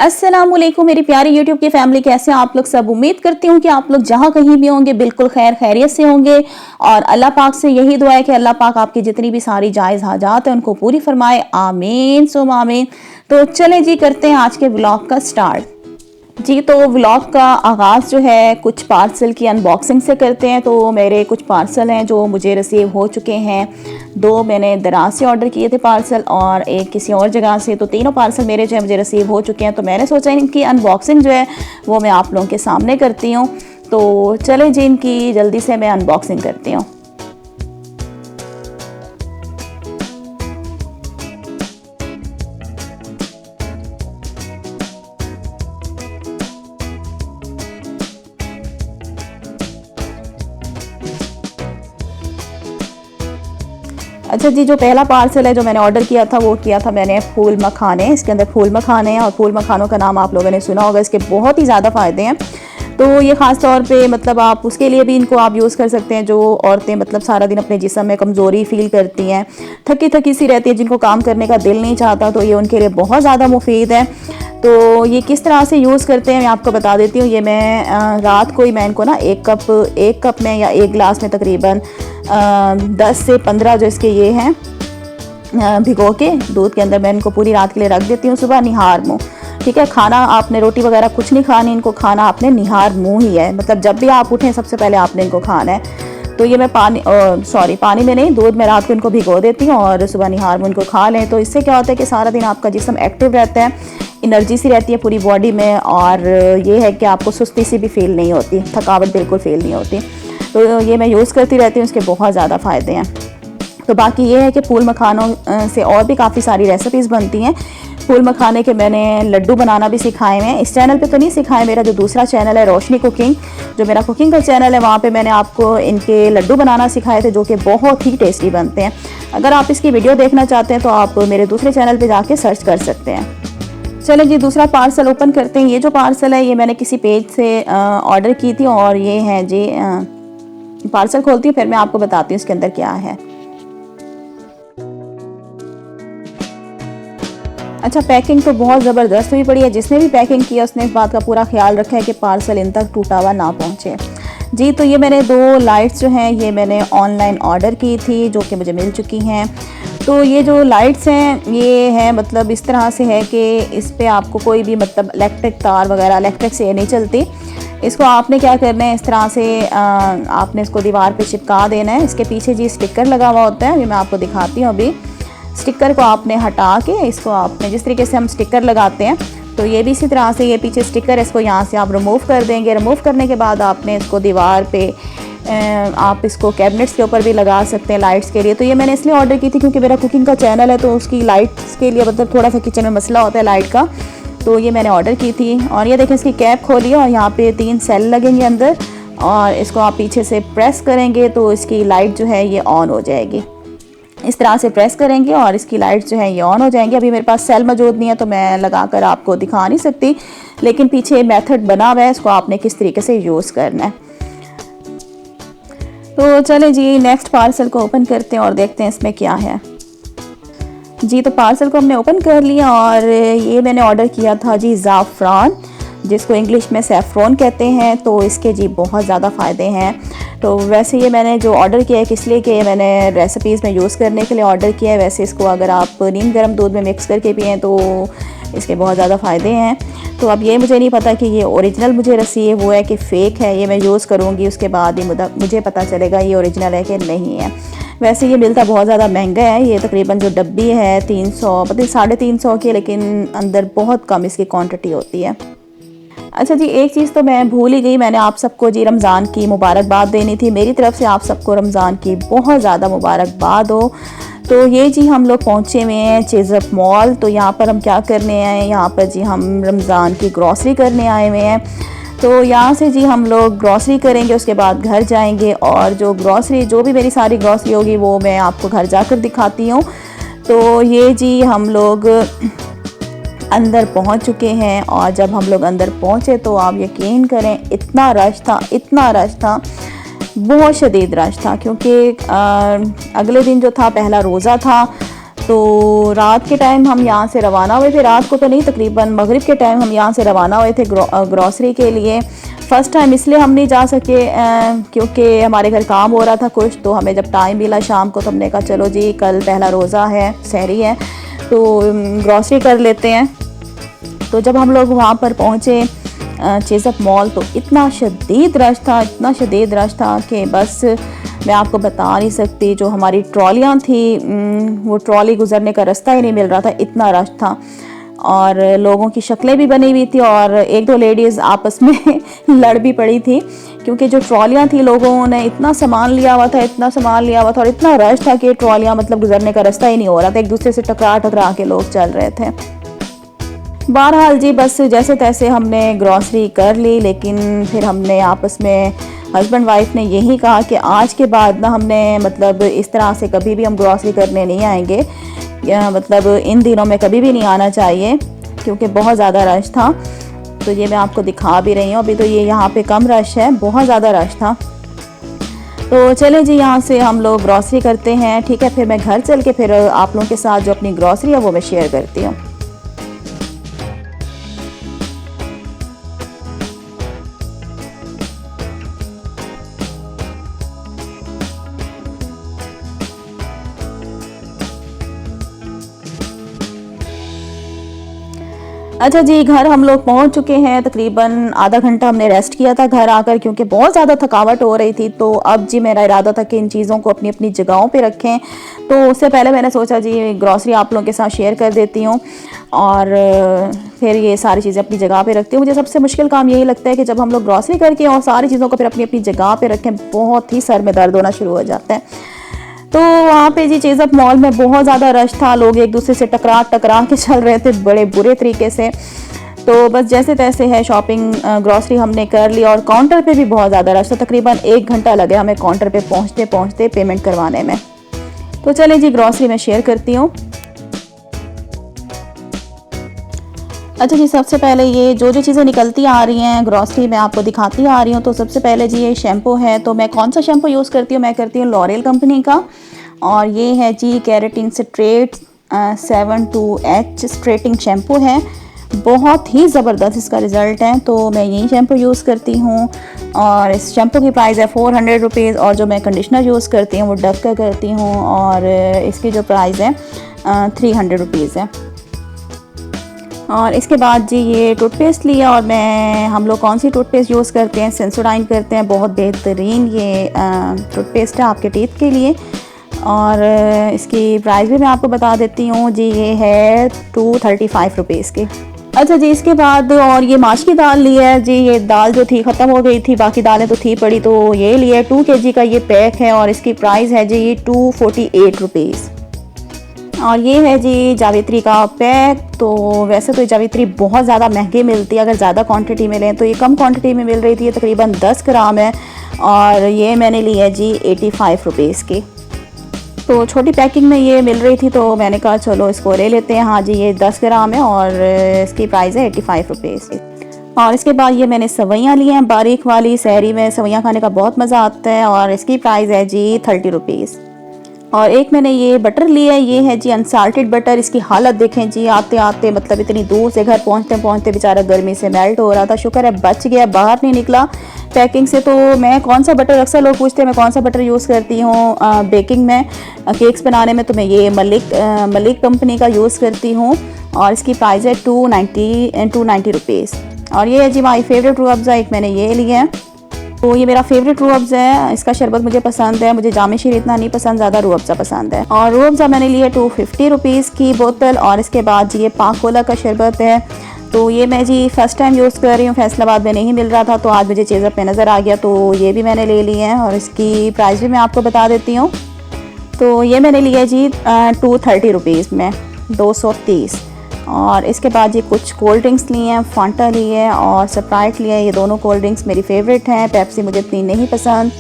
अस्सलामुअलैकुम मेरी प्यारी यूट्यूब की फैमिली, कैसे हैं आप लोग सब। उम्मीद करती हूँ कि आप लोग जहाँ कहीं भी होंगे बिल्कुल खैर खैरियत से होंगे और अल्लाह पाक से यही दुआ है कि अल्लाह पाक आपकी जितनी भी सारी जायज़ हाजात है उनको पूरी फरमाए। आमीन सुम आमीन। तो चले जी करते हैं आज के ब्लॉग का स्टार्ट। जी तो व्लॉग का आगाज़ जो है कुछ पार्सल की अनबॉक्सिंग से करते हैं। तो मेरे कुछ पार्सल हैं जो मुझे रिसीव हो चुके हैं। 2 मैंने दराज से ऑर्डर किए थे पार्सल और एक किसी और जगह से। तो तीनों पार्सल मेरे जो है मुझे रिसीव हो चुके हैं। तो मैंने सोचा इनकी अनबॉक्सिंग जो है वो मैं आप लोगों के सामने करती हूँ। तो चले जी इनकी जल्दी से मैं अनबॉक्सिंग करती हूँ। अच्छा जी, जो पहला पार्सल है जो मैंने ऑर्डर किया था वो किया था मैंने फूल मखाने। इसके अंदर फूल मखाने हैं और फूल मखानों का नाम आप लोगों ने सुना होगा। इसके बहुत ही ज़्यादा फ़ायदे हैं। तो ये ख़ास तौर पे मतलब आप उसके लिए भी इनको आप यूज़ कर सकते हैं जो औरतें मतलब सारा दिन अपने जिस्म में कमज़ोरी फ़ील करती हैं, थकी थकी सी रहती है, जिनको काम करने का दिल नहीं चाहता। तो ये उनके लिए बहुत ज़्यादा मुफीद है। तो ये किस तरह से यूज़ करते हैं मैं आपको बता देती हूँ। ये मैं रात को ही मैं इनको ना एक कप में या 1 गिलास में तकरीबन 10 से 15 जो इसके ये हैं भिगो के दूध के अंदर मैं इनको पूरी रात के लिए रख देती हूँ। सुबह निहार मुँह, ठीक है। खाना आपने रोटी वगैरह कुछ नहीं खानी, इनको खाना आपने निहार मुँह ही है। मतलब जब भी आप उठें सबसे पहले आपने इनको खाना है। तो ये मैं पानी में नहीं, दूध में रात को इनको भिगो देती हूँ और सुबह निहार मुँह इनको खा लें। तो इससे क्या होता है कि सारा दिन आपका जिस्म एक्टिव रहता है, एनर्जी सी रहती है पूरी बॉडी में। और ये है कि आपको सुस्ती सी भी फील नहीं होती, थकावट बिल्कुल फील नहीं होती। तो ये मैं यूज़ करती रहती हूँ, इसके बहुत ज़्यादा फ़ायदे हैं। तो बाकी ये है कि फूल मखानों से और भी काफ़ी सारी रेसिपीज़ बनती हैं। फूल मखाने के मैंने लड्डू बनाना भी सिखाए हैं। इस चैनल पे तो नहीं सिखाए, मेरा जो दूसरा चैनल है रोशनी कुकिंग, जो मेरा कुकिंग का चैनल है, वहाँ पे मैंने आपको इनके लड्डू बनाना सिखाए थे जो कि बहुत ही टेस्टी बनते हैं। अगर आप इसकी वीडियो देखना चाहते हैं तो आप मेरे दूसरे चैनल पर जाके सर्च कर सकते हैं। चलें जी दूसरा पार्सल ओपन करते हैं। ये जो पार्सल है ये मैंने किसी पेज से ऑर्डर की थी और ये है जी पार्सल खोलती हूँ फिर मैं आपको बताती हूँ इसके अंदर क्या है। अच्छा, पैकिंग तो बहुत ज़बरदस्त हुई पड़ी है। जिसने भी पैकिंग किया उसने इस बात का पूरा ख्याल रखा है कि पार्सल इन तक टूटा हुआ ना पहुँचे। जी तो ये मैंने 2 लाइट्स जो हैं ये मैंने ऑनलाइन ऑर्डर की थी जो कि मुझे मिल चुकी हैं। तो ये जो लाइट्स हैं ये हैं मतलब इस तरह से है कि इस पर आपको कोई भी मतलब इलेक्ट्रिक तार वगैरह इलेक्ट्रिक से नहीं चलती। इसको आपने क्या करना है, इस तरह से आपने इसको दीवार पे चिपका देना है। इसके पीछे जी स्टिकर लगा हुआ होता है, ये मैं आपको दिखाती हूँ। अभी स्टिकर को आपने हटा के इसको आपने जिस तरीके से हम स्टिकर लगाते हैं तो ये भी इसी तरह से ये पीछे स्टिकर है, इसको यहाँ से आप रिमूव कर देंगे। रिमूव करने के बाद आपने इसको दीवार पे आप इसको कैबिनेट्स के ऊपर भी लगा सकते हैं लाइट्स के लिए। तो ये मैंने इसलिए ऑर्डर की थी क्योंकि मेरा कुकिंग का चैनल है तो उसकी लाइट्स के लिए मतलब थोड़ा सा किचन में मसला होता है लाइट का। तो ये मैंने ऑर्डर की थी और ये देखें इसकी कैप खोली और यहाँ पे 3 सेल लगेंगे अंदर और इसको आप पीछे से प्रेस करेंगे तो इसकी लाइट जो है ये ऑन हो जाएगी। इस तरह से प्रेस करेंगे और इसकी लाइट जो है ये ऑन हो जाएंगी। अभी मेरे पास सेल मौजूद नहीं है तो मैं लगाकर आपको दिखा नहीं सकती, लेकिन पीछे मेथड बना हुआ है, इसको आपने किस तरीके से यूज़ करना है। तो चले जी नेक्स्ट पार्सल को ओपन करते हैं और देखते हैं इसमें क्या है। जी तो पार्सल को हमने ओपन कर लिया और ये मैंने ऑर्डर किया था जी ज़ाफ़रान, जिसको इंग्लिश में सैफ़रॉन कहते हैं। तो इसके जी बहुत ज़्यादा फ़ायदे हैं। तो वैसे ये मैंने जो ऑर्डर किया है किस लिए कि मैंने रेसिपीज़ में यूज़ करने के लिए ऑर्डर किया है। वैसे इसको अगर आप नीम गर्म दूध में मिक्स करके पिएँ तो इसके बहुत ज़्यादा फ़ायदे हैं। तो अब ये मुझे नहीं पता कि ये ओरिजिनल मुझे रिसीव हुआ है कि फ़ेक है। ये मैं यूज़ करूँगी उसके बाद ही मुझे पता चलेगा ये ओरिजिनल है कि नहीं है। वैसे ये मिलता बहुत ज़्यादा महंगा है। ये तकरीबन जो डब्बी है 300 पता 350 की, लेकिन अंदर बहुत कम इसकी क्वांटिटी होती है। अच्छा जी एक चीज़ तो मैं भूल ही गई, मैंने आप सबको जी रमज़ान की मुबारकबाद देनी थी। मेरी तरफ से आप सबको रमज़ान की बहुत ज़्यादा मुबारकबाद हो। तो ये जी हम लोग पहुँचे हुए हैं चेज़अप मॉल। तो यहाँ पर हम क्या करने आए हैं, यहाँ पर जी हम रमज़ान की ग्रॉसरी करने आए हुए हैं। तो यहाँ से जी हम लोग ग्रॉसरी करेंगे, उसके बाद घर जाएंगे और जो भी मेरी सारी ग्रॉसरी होगी वो मैं आपको घर जाकर दिखाती हूँ। तो ये जी हम लोग अंदर पहुँच चुके हैं और जब हम लोग अंदर पहुँचे तो आप यकीन करें इतना रश था, बहुत शदीद रश था। क्योंकि अगले दिन जो था पहला रोज़ा था तो रात के टाइम हम यहाँ से रवाना हुए थे, रात को तो नहीं, तकरीबन मगरिब के टाइम हम यहाँ से रवाना हुए थे ग्रॉसरी के लिए। फ़र्स्ट टाइम इसलिए हम नहीं जा सके क्योंकि हमारे घर काम हो रहा था कुछ, तो हमें जब टाइम मिला शाम को तो हमने कहा चलो जी कल पहला रोज़ा है, सहरी है, तो ग्रॉसरी कर लेते हैं। तो जब हम लोग वहाँ पर पहुँचे चेज़अप मॉल, तो इतना शदीद रश था, इतना शदीद रश था कि बस मैं आपको बता नहीं सकती। जो हमारी ट्रॉलियाँ थी वो ट्रॉली गुज़रने का रास्ता ही नहीं मिल रहा था, इतना रश था। और लोगों की शक्लें भी बनी हुई थी और एक दो लेडीज़ आपस में लड़ भी पड़ी थी क्योंकि जो ट्रॉलियाँ थी लोगों ने इतना सामान लिया हुआ था, इतना सामान लिया हुआ था और इतना रश था कि ट्रॉलियाँ मतलब गुज़रने का रास्ता ही नहीं हो रहा था, एक दूसरे से टकरा टकरा के लोग चल रहे थे। बहरहाल जी बस जैसे तैसे हमने ग्रॉसरी कर ली, लेकिन फिर हमने आपस में हस्बैंड वाइफ ने यही कहा कि आज के बाद ना हमने मतलब इस तरह से कभी भी हम ग्रॉसरी करने नहीं आएंगे, या मतलब इन दिनों में कभी भी नहीं आना चाहिए क्योंकि बहुत ज़्यादा रश था। तो ये मैं आपको दिखा भी रही हूँ, अभी तो ये यहाँ पे कम रश है, बहुत ज़्यादा रश था। तो चलें जी यहाँ से हम लोग ग्रॉसरी करते हैं, ठीक है। फिर मैं घर चल के फिर आप लोगों के साथ जो अपनी ग्रॉसरी है वो मैं शेयर करती हूँ। अच्छा जी, घर हम लोग पहुंच चुके हैं। तकरीबन आधा घंटा हमने रेस्ट किया था घर आकर क्योंकि बहुत ज़्यादा थकावट हो रही थी। तो अब जी मेरा इरादा था कि इन चीज़ों को अपनी अपनी जगहों पे रखें। तो उससे पहले मैंने सोचा जी ग्रॉसरी आप लोगों के साथ शेयर कर देती हूँ और फिर ये सारी चीज़ें अपनी जगह पे रखती हूँ। मुझे सबसे मुश्किल काम यही लगता है कि जब हम लोग ग्रॉसरी करके और सारी चीज़ों को फिर अपनी अपनी जगह पर रखें, बहुत ही सर में दर्द होना शुरू हो जाता है। तो वहाँ पे जी चेज़अप मॉल में बहुत ज़्यादा रश था, लोग एक दूसरे से टकरा टकरा के चल रहे थे बड़े बुरे तरीके से। तो बस जैसे तैसे है शॉपिंग ग्रॉसरी हमने कर ली और काउंटर पे भी बहुत ज़्यादा रश था, तकरीबन 1 घंटा लगे हमें काउंटर पे पहुँचते पहुँचते पेमेंट करवाने में। तो चलें जी ग्रॉसरी मैं शेयर करती हूँ। अच्छा जी, सबसे पहले ये जो चीज़ें निकलती आ रही हैं ग्रॉसरी मैं आपको दिखाती आ रही हूँ। तो सबसे पहले जी ये शैम्पू है, तो मैं कौन सा शैम्पू यूज़ करती हूँ, मैं करती हूँ लॉरियल कंपनी का, और ये है जी keratin straight 72H straightening shampoo है। बहुत ही ज़बरदस्त इसका रिज़ल्ट है, तो मैं यही शैम्पू यूज़ करती हूँ। और इस शैम्पू की प्राइस है 400 रुपीज़, और जो मैं कंडीशनर यूज़ करती हूँ वो डव का करती हूँ और इसकी जो प्राइस है 300 रुपीज़ है। और इसके बाद जी ये टूथपेस्ट लिया, और हम लोग कौन सी टूथपेस्ट यूज़ करते हैं, सेंसोडाइन करते हैं, बहुत बेहतरीन ये टूथपेस्ट है आपके टीथ के लिए। और इसकी प्राइस भी मैं आपको बता देती हूँ जी, ये है 235 रुपीज़ की। अच्छा जी, इसके बाद और ये माश की दाल ली है जी, ये दाल जो थी ख़त्म हो गई थी, बाकी दालें तो थी पड़ी, तो ये लिया 2 kg का ये पैक है और इसकी प्राइस है जी 248 रुपीज़। और ये है जी जावित्री का पैक। तो वैसे तो जावित्री बहुत ज़्यादा महंगी मिलती है, अगर ज़्यादा क्वांटिटी में लें, तो ये कम क्वांटिटी में मिल रही थी, ये तकरीबन 10 ग्राम है और ये मैंने ली है जी 85 रुपीज़ की। तो छोटी पैकिंग में ये मिल रही थी तो मैंने कहा चलो इसको ले लेते हैं। हाँ जी, ये 10 ग्राम है और इसकी प्राइस है 85 रुपीज़। और इसके बाद ये मैंने सवैयाँ ली हैं बारीक वाली, सहरी में सवैयाँ खाने का बहुत मज़ा आता है, और इसकी प्राइस है जी 30 रुपीज़। और एक मैंने ये बटर लिया है, ये है जी अनसाल्टेड बटर। इसकी हालत देखें जी, आते आते मतलब इतनी दूर से घर पहुंचते पहुंचते बेचारा गर्मी से मेल्ट हो रहा था। शुक्र है बच गया, बाहर नहीं निकला पैकिंग से। तो मैं कौन सा बटर, अक्सर लोग पूछते हैं मैं कौन सा बटर यूज़ करती हूँ बेकिंग में, केक्स बनाने में, तो मैं ये मलिक कंपनी का यूज़ करती हूँ और इसकी प्राइस है 290 रुपीज़। और ये है जी माई फेवरेट रूह अफ़ज़ा, एक मैंने ये लिया है। तो ये मेरा फेवरेट रूह अफ़ज़ा है, इसका शरबत मुझे पसंद है, मुझे जाम शीर इतना नहीं पसंद, ज़्यादा रूह अफ़ज़ा पसंद है। और रूह अफ़ज़ा मैंने लिया 250 रुपीज़ की बोतल। और इसके बाद जी ये पाकोला का शरबत है, तो ये मैं जी फ़र्स्ट टाइम यूज़ कर रही हूँ, फैसलाबाद में नहीं मिल रहा था, तो आज मुझे चेज़अप में नज़र आ गया, तो ये भी मैंने ले लिया है और इसकी प्राइस भी मैं आपको बता देती हूँ। तो ये मैंने लिया जी 230 रुपीज़ में 230। और इसके बाद ये कुछ कोल्ड ड्रिंक्स लिए हैं, फांटा ली है और स्प्राइट लिया है। ये दोनों कोल्ड ड्रिंक्स मेरी फेवरेट हैं, पेप्सी मुझे इतनी नहीं पसंद।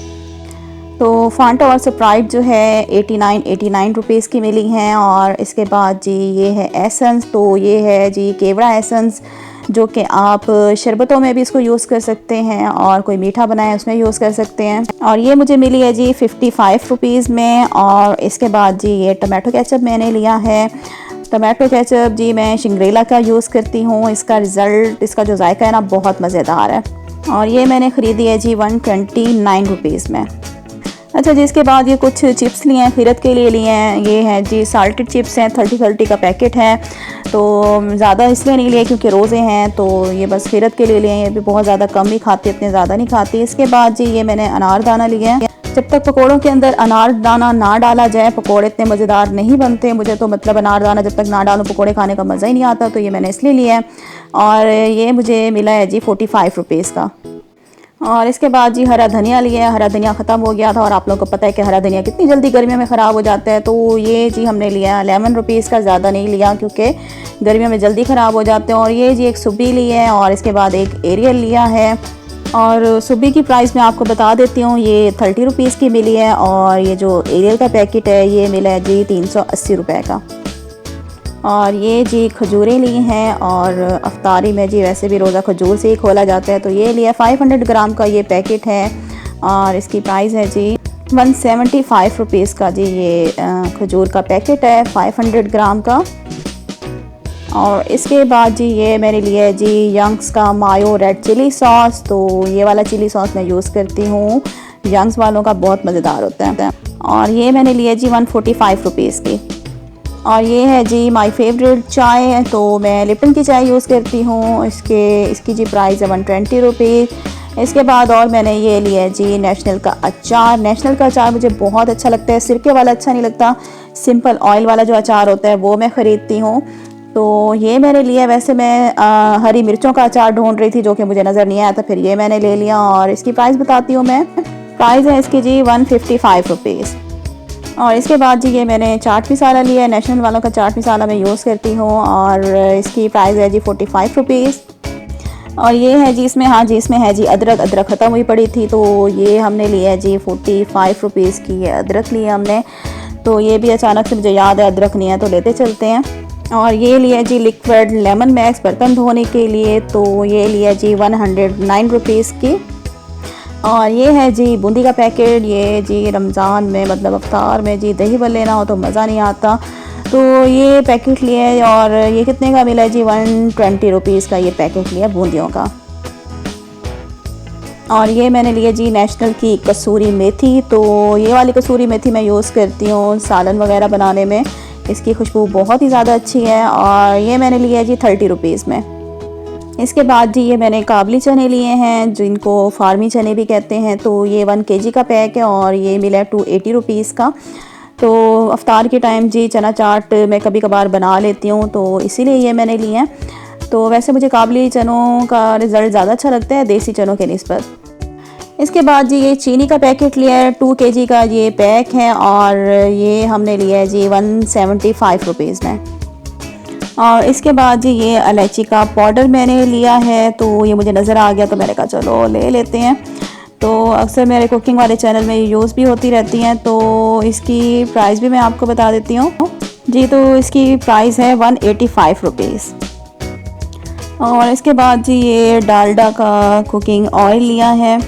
तो फांटा और स्प्राइट जो है 89 रुपीज़ की मिली हैं। और इसके बाद जी ये है एसेंस, तो ये है जी केवड़ा एसेंस, जो कि आप शरबतों में भी इसको यूज़ कर सकते हैं और कोई मीठा बनाए उसमें यूज़ कर सकते हैं। और ये मुझे मिली है जी 55 रुपीज़ में। और इसके बाद जी ये टमाटो केचप मैंने लिया है। टमाटो केचप जी मैं शिंग्रेला का यूज़ करती हूँ। इसका रिज़ल्ट, इसका जो जायका है ना, बहुत मज़ेदार है। और ये मैंने ख़रीदी है जी 129 रुपीज़ में। अच्छा जी, इसके बाद ये कुछ चिप्स लिए हैं, खीरत के लिए लिए हैं। ये हैं जी साल्टेड चिप्स हैं, 30 का पैकेट है। तो ज़्यादा इसलिए नहीं लिए क्योंकि रोज़े हैं, तो ये बस खीरत के लिए लिए हैं। ये भी बहुत ज़्यादा कम ही खाती, इतने ज़्यादा नहीं खाती। इसके बाद जी ये मैंने अनारदाना लिया है। जब तक पकोड़ों के अंदर अनारदाना ना डाला जाए पकोड़े इतने मज़ेदार नहीं बनते। मुझे तो मतलब अनारदाना जब तक ना डालूँ पकोड़े खाने का मज़ा ही नहीं आता, तो ये मैंने इसलिए लिया है। और ये मुझे मिला है जी 45 रुपीज़ का। और इसके बाद जी हरा धनिया लिया है। हरा धनिया ख़त्म हो गया था और आप लोगों को पता है कि हरा धनिया कितनी जल्दी गर्मियों में ख़राब हो जाता है, तो ये जी हमने लिया 11 रुपीज़ का। ज़्यादा नहीं लिया क्योंकि गर्मियों में जल्दी ख़राब हो जाते हैं। और ये जी एक सुबी ली है और इसके बाद एक एरियल लिया है। और सुबी की प्राइस मैं आपको बता देती हूँ, ये 30 रुपीज़ की मिली है। और ये जो एरियल का पैकेट है ये मिला है जी 380 रुपये का। और ये जी खजूरें ली हैं। और अफ्तारी में जी वैसे भी रोज़ा खजूर से ही खोला जाता है, तो ये लिया 500 ग्राम का ये पैकेट है। और इसकी प्राइस है जी 175 रुपीज़ का। जी ये खजूर का पैकेट है 500 ग्राम का। और इसके बाद जी ये मैंने लिया है जी यंग्स का मायो रेड चिली सॉस। तो ये वाला चिली सॉस मैं यूज़ करती हूँ, यंग्स वालों का बहुत मज़ेदार होता है। और ये मैंने लिया जी 145 रुपीज़ की। और ये है जी माय फेवरेट चाय, तो मैं लिप्टन की चाय यूज़ करती हूँ। इसकी जी प्राइस है 120 रुपीज़। इसके बाद और मैंने ये लिया है जी नेशनल का अचार। नेशनल का अचार मुझे बहुत अच्छा लगता है, सिरके वाला अच्छा नहीं लगता, सिंपल ऑयल वाला जो अचार होता है वो मैं ख़रीदती हूँ। तो ये मैंने लिया। वैसे मैं हरी मिर्चों का अचार ढूंढ रही थी जो कि मुझे नज़र नहीं आया था, फिर ये मैंने ले लिया। और इसकी प्राइस बताती हूँ मैं। प्राइस है इसकी जी 155 रुपीज़। और इसके बाद जी ये मैंने चाट मसाला लिया है, नेशनल वालों का चाट मसाला मैं यूज़ करती हूँ। और इसकी प्राइस है जी 45 रुपीज़। और ये है जी इसमें, हाँ जी इसमें है जी अदरक ख़त्म हुई पड़ी थी, तो ये हमने लिया है जी 45 रुपीज़ की। ये अदरक लिया हमने, तो ये भी अचानक से मुझे याद है अदरक नहीं है तो लेते चलते हैं। और ये लिया जी लिक्विड लेमन मैक्स बर्तन धोने के लिए, तो ये लिया जी 109 रुपीज़ की। और ये है जी बूंदी का पैकेट। ये जी रमज़ान में मतलब अफ्तार में जी दही भल्ले ना हो तो मज़ा नहीं आता, तो ये पैकेट लिए। और ये कितने का मिला है जी 120 रुपीज़ का ये पैकेट लिया बूंदियों का। और ये मैंने लिया जी नेशनल की कसूरी मेथी। तो ये वाली कसूरी मेथी मैं यूज़ करती हूँ सालन वगैरह बनाने में, इसकी खुशबू बहुत ही ज़्यादा अच्छी है। और ये मैंने लिया है जी 30 रुपीज़ में। इसके बाद जी ये मैंने काबली चने लिए हैं, जिनको फार्मी चने भी कहते हैं। तो ये 1 kg का पैक है और ये मिला है 280 रुपीज़ का। तो अफ्तार के टाइम जी चना चाट मैं कभी कभार बना लेती हूँ, तो इसीलिए ये मैंने लिए हैं। तो वैसे मुझे काबली चनों का रिज़ल्ट ज़्यादा अच्छा लगता है देसी चनों के निस्बत। इसके बाद जी ये चीनी का पैकेट लिया है, 2 kg का ये पैक है। और ये हमने लिया है जी 175 रुपीज़ में। और इसके बाद जी ये इलायची का पाउडर मैंने लिया है, तो ये मुझे नज़र आ गया तो मैंने कहा चलो ले लेते हैं। तो अक्सर मेरे कुकिंग वाले चैनल में यूज़ भी होती रहती हैं, तो इसकी प्राइस भी मैं आपको बता देती हूँ जी। तो इसकी प्राइस है 185 रुपीज़। और इसके बाद जी ये डालडा का कुकिंग ऑयल लिया है,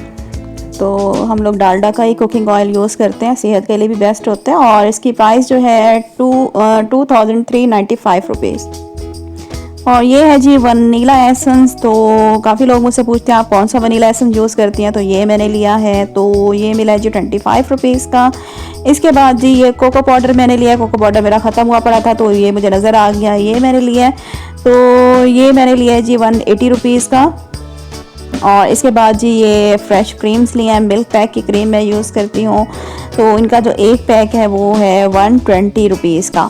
तो हम लोग डालडा का ही कुकिंग ऑयल यूज़ करते हैं, सेहत के लिए भी बेस्ट होता है। और इसकी प्राइस जो है 2395 रुपीज़। और ये है जी वनीला एसेंस। तो काफ़ी लोग मुझसे पूछते हैं आप कौन सा वनीला एसेंस यूज़ करती हैं, तो ये मैंने लिया है, तो ये मिला है जी 25 रुपीज़ का। इसके बाद जी ये कोको पाउडर मैंने लिया है, कोको पाउडर मेरा ख़त्म हुआ पड़ा था तो ये मुझे नज़र आ गया, ये मैंने लिया है। तो ये मैंने लिया है जी 180 रुपीज़ का। और इसके बाद जी ये फ्रेश क्रीम्स लिए हैं, मिल्क पैक की क्रीम मैं यूज़ करती हूँ, तो इनका जो एक पैक है वो है 120 रुपीज़ का।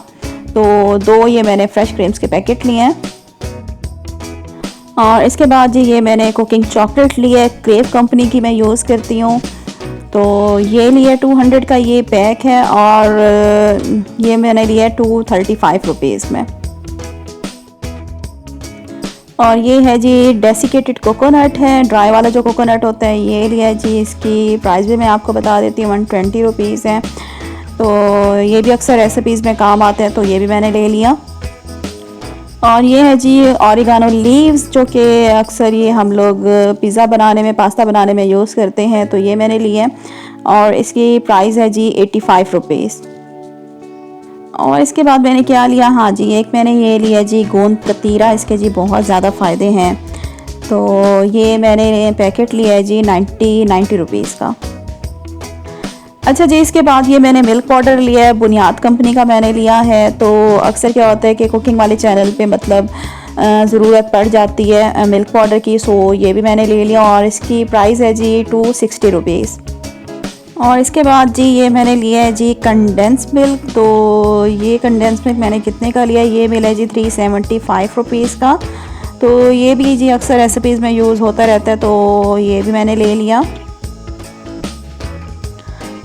तो 2 ये मैंने फ्रेश क्रीम्स के पैकेट लिए हैं। और इसके बाद जी ये मैंने कुकिंग चॉकलेट ली है, क्रेव कंपनी की मैं यूज़ करती हूँ, तो ये लिए 200 का ये पैक है। और ये मैंने लिया 235 रुपीज़ में। और ये है जी डेसिकेटेड कोकोनट है, ड्राई वाला जो कोकोनट होता है ये लिया है जी। इसकी प्राइस भी मैं आपको बता देती हूँ, 120 रुपीज़ है। तो ये भी अक्सर रेसिपीज़ में काम आते हैं, तो ये भी मैंने ले लिया। और ये है जी ऑरिगानो लीव्स, जो कि अक्सर ये हम लोग पिज़्ज़ा बनाने में, पास्ता बनाने में यूज़ करते हैं, तो ये मैंने लिए और इसकी प्राइस है जी 85 रुपीज़। और इसके बाद मैंने क्या लिया, हाँ जी एक मैंने ये लिया जी गोंद कतीरा, इसके जी बहुत ज़्यादा फ़ायदे हैं। तो ये मैंने पैकेट लिया है जी 90 रुपीज़ का। अच्छा जी, इसके बाद ये मैंने मिल्क पाउडर लिया है, बुनियाद कंपनी का मैंने लिया है। तो अक्सर क्या होता है कि कुकिंग वाले चैनल पे मतलब ज़रूरत पड़ जाती है मिल्क पाउडर की, सो ये भी मैंने ले लिया और इसकी प्राइस है जी 260 रुपीज़। और इसके बाद जी ये मैंने लिया है जी कंडेंस मिल्क। तो ये कंडेंस मिल्क मैंने कितने का लिया, ये मिला है जी 375 रुपीज़ का। तो ये भी जी अक्सर रेसिपीज़ में यूज़ होता रहता है, तो ये भी मैंने ले लिया।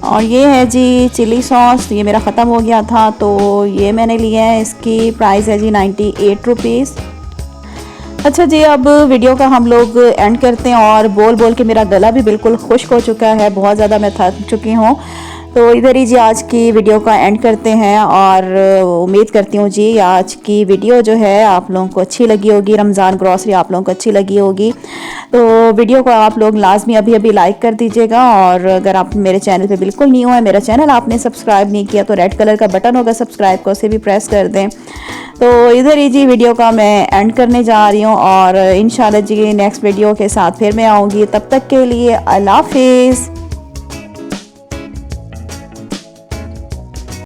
और ये है जी चिली सॉस, ये मेरा ख़त्म हो गया था, तो ये मैंने लिया है, इसकी प्राइस है जी 98 रुपीज़। अच्छा जी, अब वीडियो का हम लोग एंड करते हैं और बोल बोल के मेरा गला भी बिल्कुल खुश्क हो चुका है, बहुत ज़्यादा मैं थक चुकी हूँ। तो इधर ही जी आज की वीडियो का एंड करते हैं और उम्मीद करती हूँ जी आज की वीडियो जो है आप लोगों को अच्छी लगी होगी, रमज़ान ग्रॉसरी आप लोगों को अच्छी लगी होगी। तो वीडियो को आप लोग लाजमी अभी लाइक कर दीजिएगा और अगर आप मेरे चैनल पे बिल्कुल न्यू है, मेरा चैनल आपने सब्सक्राइब नहीं किया, तो रेड कलर का बटन होगा सब्सक्राइब का, उसे भी प्रेस कर दें। तो इधर ही जी वीडियो का मैं एंड करने जा रही हूँ और इंशाल्लाह जी नेक्स्ट वीडियो के साथ फिर मैं आऊँगी। तब तक के लिए अल्लाह हाफिज़।